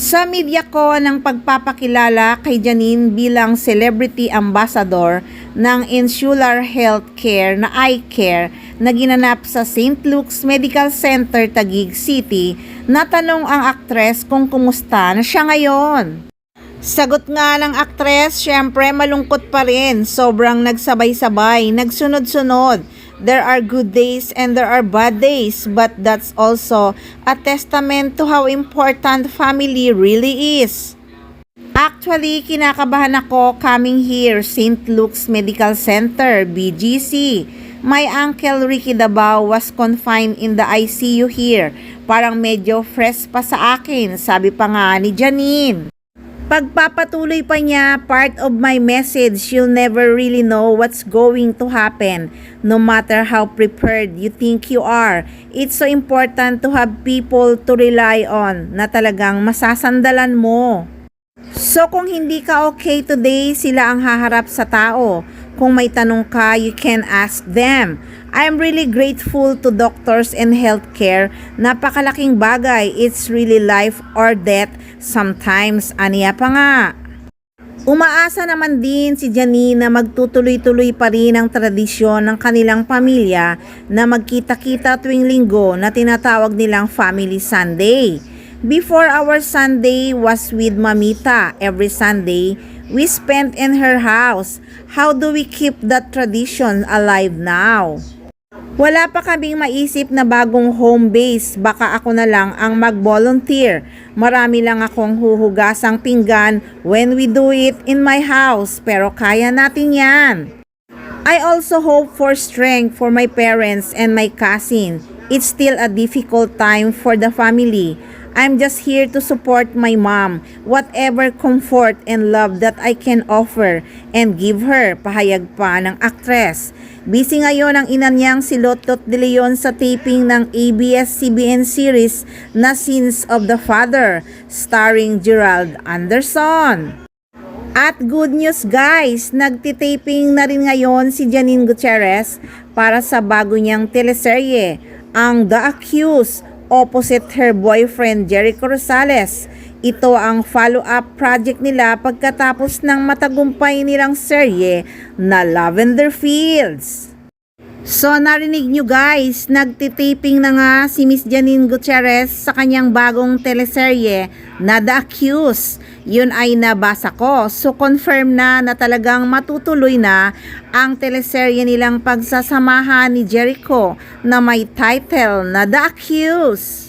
Sa media ko ng pagpapakilala kay Janine bilang Celebrity Ambassador ng Insular Healthcare na eye care na ginanap sa St. Luke's Medical Center, Taguig City, natanong ang aktres kung kumusta na siya ngayon. Sagot nga ng aktres, syempre malungkot pa rin, sobrang nagsabay-sabay, nagsunod-sunod. There are good days and there are bad days, but that's also a testament to how important family really is. Actually, kinakabahan ako coming here, St. Luke's Medical Center, BGC. My uncle Ricky Dabao was confined in the ICU here. Parang medyo fresh pa sa akin, sabi pa nga ni Janine. Pagpapatuloy pa niya, part of my message, you'll never really know what's going to happen. No matter how prepared you think you are, it's so important to have people to rely on na talagang masasandalan mo. So kung hindi ka okay today, sila ang haharap sa tao. Kung may tanong ka, you can ask them. I'm really grateful to doctors and healthcare. Napakalaking bagay. It's really life or death. Sometimes, aniya pa nga. Umaasa naman din si Janine na magtutuloy-tuloy pa rin ang tradisyon ng kanilang pamilya na magkita-kita tuwing linggo na tinatawag nilang Family Sunday. Before, our Sunday was with Mamita. Every Sunday, we spent in her house. How do we keep that tradition alive now? Wala pa kaming maisip na bagong home base. Baka ako na lang ang mag-volunteer. Marami lang akong huhugasang pinggan when we do it in my house. Pero kaya natin yan. I also hope for strength for my parents and my cousin. It's still a difficult time for the family. I'm just here to support my mom, whatever comfort and love that I can offer and give her, pahayag pa ng aktres. Busy ngayon ang ina niyang si Lotot De Leon sa taping ng ABS-CBN series na Sins of the Father, starring Gerald Anderson. At good news guys, nagtitaping na rin ngayon si Janine Gutierrez para sa bago niyang teleserye, ang The Accused, opposite her boyfriend Jericho Rosales. Ito ang follow-up project nila pagkatapos ng matagumpay nilang serye na Lavender Fields. So narinig nyo guys, nagtitaping na nga si Miss Janine Gutierrez sa kanyang bagong teleserye na The Accused. Yun ay nabasa ko, so confirm na talagang matutuloy na ang teleserye nilang pagsasamahan ni Jericho na may title na The Accused.